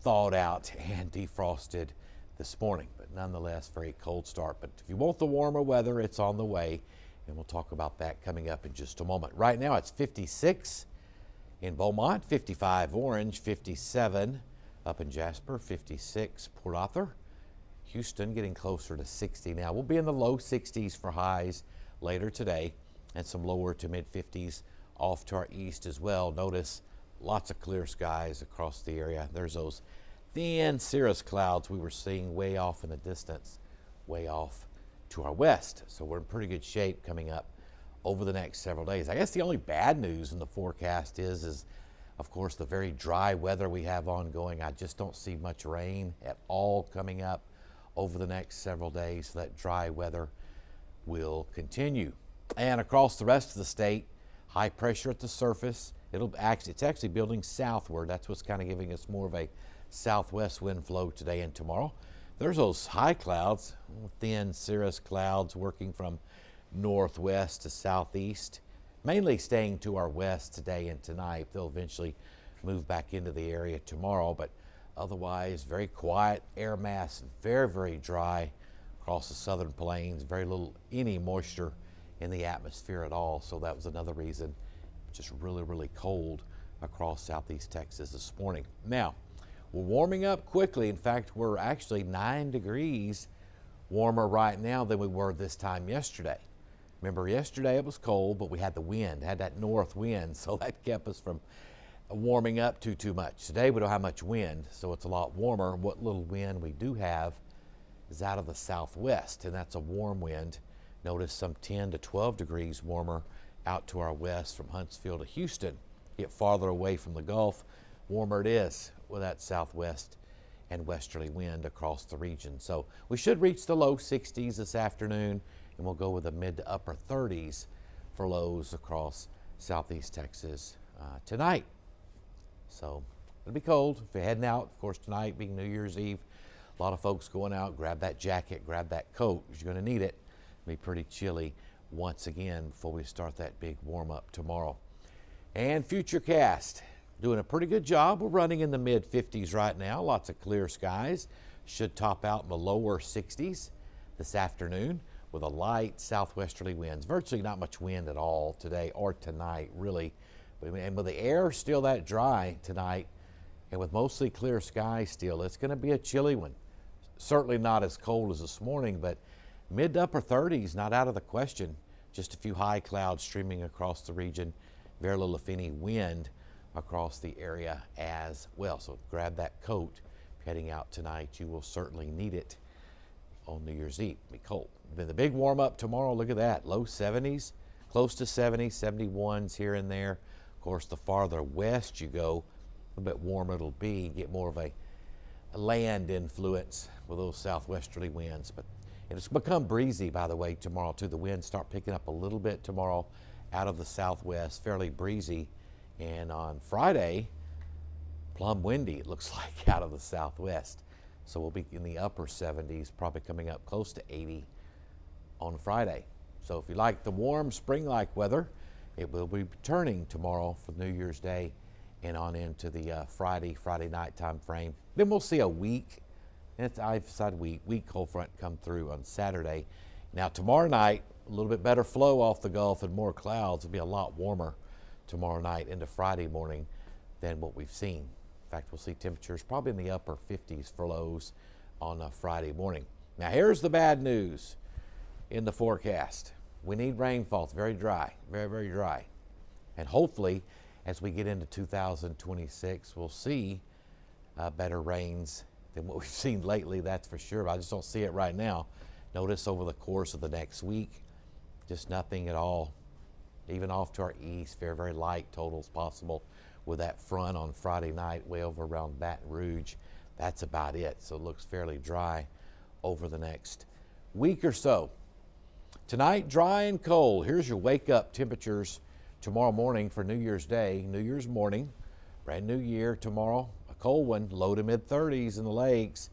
thawed out and defrosted this morning, but nonetheless, very cold start. But if you want the warmer weather, it's on the way, and we'll talk about that coming up in just a moment. Right now, it's 56 in Beaumont, 55 Orange, 57 up in Jasper, 56 Port Arthur. Houston getting closer to 60 now. We'll be in the low 60s for highs later today, and some lower to mid 50s off to our east as well. Notice lots of clear skies across the area. There's those thin cirrus clouds we were seeing way off in the distance, way off to our west. So we're in pretty good shape coming up over the next several days. I guess the only bad news in the forecast is of course the very dry weather we have ongoing. I just don't see much rain at all coming up over the next several days. So that dry weather will continue. And across the rest of the state, high pressure at the surface. It's actually building southward. That's what's kind of giving us more of a southwest wind flow today and tomorrow. There's those high clouds, thin cirrus clouds working from northwest to southeast, mainly staying to our west today and tonight. They'll eventually move back into the area tomorrow, but otherwise very quiet air mass, very, very dry across the southern plains, very little any moisture in the atmosphere at all. So that was another reason, just really, really cold across southeast Texas this morning. Now, we're warming up quickly. In fact, we're actually 9 degrees warmer right now than we were this time yesterday. Remember, yesterday it was cold, but we had the wind, had that north wind, so that kept us from warming up too much. Today we don't have much wind, so it's a lot warmer. What little wind we do have is out of the southwest, and that's a warm wind. Notice some 10 to 12 degrees warmer out to our west from Huntsville to Houston. Get farther away from the Gulf, warmer it is with that southwest and westerly wind across the region. So we should reach the low 60s this afternoon, and we'll go with the mid to upper 30s for lows across southeast Texas tonight. So it'll be cold if you're heading out. Of course, tonight being New Year's Eve, a lot of folks going out, grab that jacket, grab that coat, because you're going to need it. It'll be pretty chilly once again before we start that big warm up tomorrow. And Futurecast, doing a pretty good job. We're running in the mid 50s right now. Lots of clear skies. Should top out in the lower 60s this afternoon with a light southwesterly winds. Virtually not much wind at all today or tonight, really. And with the air still that dry tonight, and with mostly clear skies still, it's going to be a chilly one. Certainly not as cold as this morning, but mid to upper 30s, not out of the question. Just a few high clouds streaming across the region. Very little, if any, wind across the area as well. So grab that coat heading out tonight. You will certainly need it on New Year's Eve. It'll be cold. Then the big warm up tomorrow, look at that. Low 70s, close to 70s, 71s here and there. Of course, the farther west you go, a little bit warmer it'll be. Get more of a land influence with those southwesterly winds. But it's become breezy, by the way, tomorrow too. The winds start picking up a little bit tomorrow out of the southwest, fairly breezy. And on Friday, plumb windy, it looks like, out of the southwest. So we'll be in the upper 70s, probably coming up close to 80 on Friday. So if you like the warm spring-like weather, it will be returning tomorrow for New Year's Day and on into the Friday night time frame. Then we'll see a weak cold front come through on Saturday. Now tomorrow night, a little bit better flow off the Gulf and more clouds. It'll be a lot warmer tomorrow night into Friday morning than what we've seen. In fact, we'll see temperatures probably in the upper 50s for lows on Friday morning. Now here's the bad news in the forecast. We need rainfall. It's very dry, very, very dry. And hopefully, as we get into 2026, we'll see better rains than what we've seen lately, that's for sure. But I just don't see it right now. Notice over the course of the next week, just nothing at all. Even off to our east, very, very light totals possible with that front on Friday night way over around Baton Rouge. That's about it. So it looks fairly dry over the next week or so. Tonight, dry and cold. Here's your wake up temperatures tomorrow morning for New Year's Day, New Year's morning, brand new year tomorrow. A cold one, low to mid 30s in the lakes,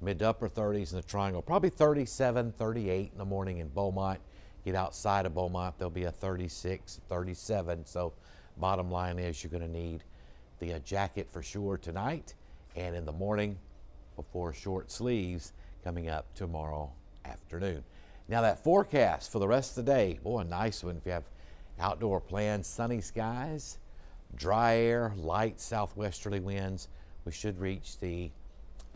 mid to upper 30s in the triangle, probably 37, 38 in the morning in Beaumont. Get outside of Beaumont, there'll be a 36, 37. So bottom line is you're going to need the jacket for sure tonight and in the morning before short sleeves coming up tomorrow afternoon. Now that forecast for the rest of the day, boy, a nice one if you have outdoor plans. Sunny skies, dry air, light southwesterly winds. We should reach the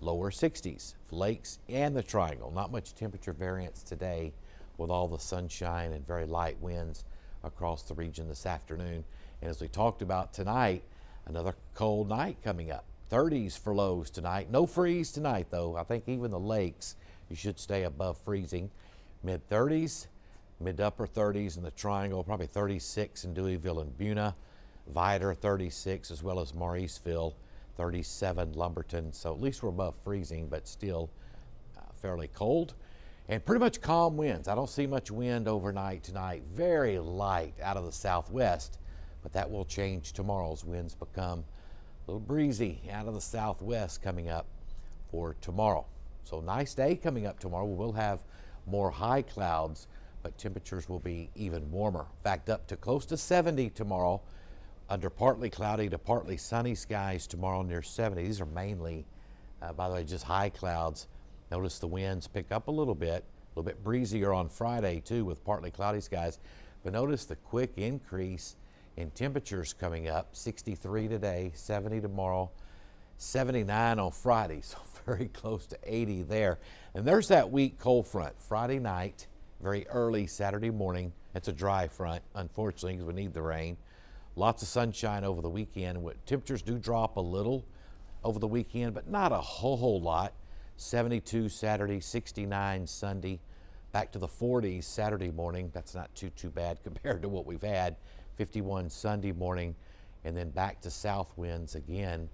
lower 60s, lakes and the triangle. Not much temperature variance today with all the sunshine and very light winds across the region this afternoon. And as we talked about tonight, another cold night coming up. 30s for lows tonight. No freeze tonight though. I think even the lakes, you should stay above freezing. Mid 30s, mid to upper 30s in the triangle, probably 36 in Deweyville and Buna, Vidor 36, as well as Mauriceville 37, Lumberton. So at least we're above freezing, but still fairly cold and pretty much calm winds. I don't see much wind overnight tonight. Very light out of the southwest, but that will change tomorrow as winds become a little breezy out of the southwest coming up for tomorrow. So nice day coming up tomorrow. We will have more high clouds, but temperatures will be even warmer. In fact, up to close to 70 tomorrow under partly cloudy to partly sunny skies tomorrow near 70. These are mainly, by the way, just high clouds. Notice the winds pick up a little bit breezier on Friday too with partly cloudy skies. But notice the quick increase in temperatures coming up. 63 today, 70 tomorrow, 79 on Friday. So very close to 80 there. And there's that weak cold front. Friday night, very early Saturday morning. It's a dry front, unfortunately, because we need the rain. Lots of sunshine over the weekend. Temperatures do drop a little over the weekend, but not a whole lot. 72 Saturday, 69 Sunday, back to the 40s Saturday morning. That's not too bad compared to what we've had. 51 Sunday morning, and then back to south winds again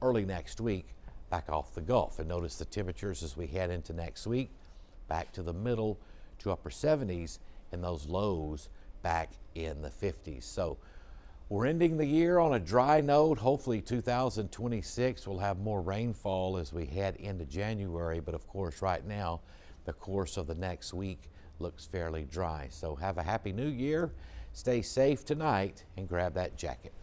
early next week, back off the Gulf. And notice the temperatures as we head into next week, back to the middle to upper 70s, and those lows back in the 50s. So we're ending the year on a dry note. Hopefully 2026 will have more rainfall as we head into January, but of course right now the course of the next week looks fairly dry. So have a happy new year, stay safe tonight, and grab that jacket.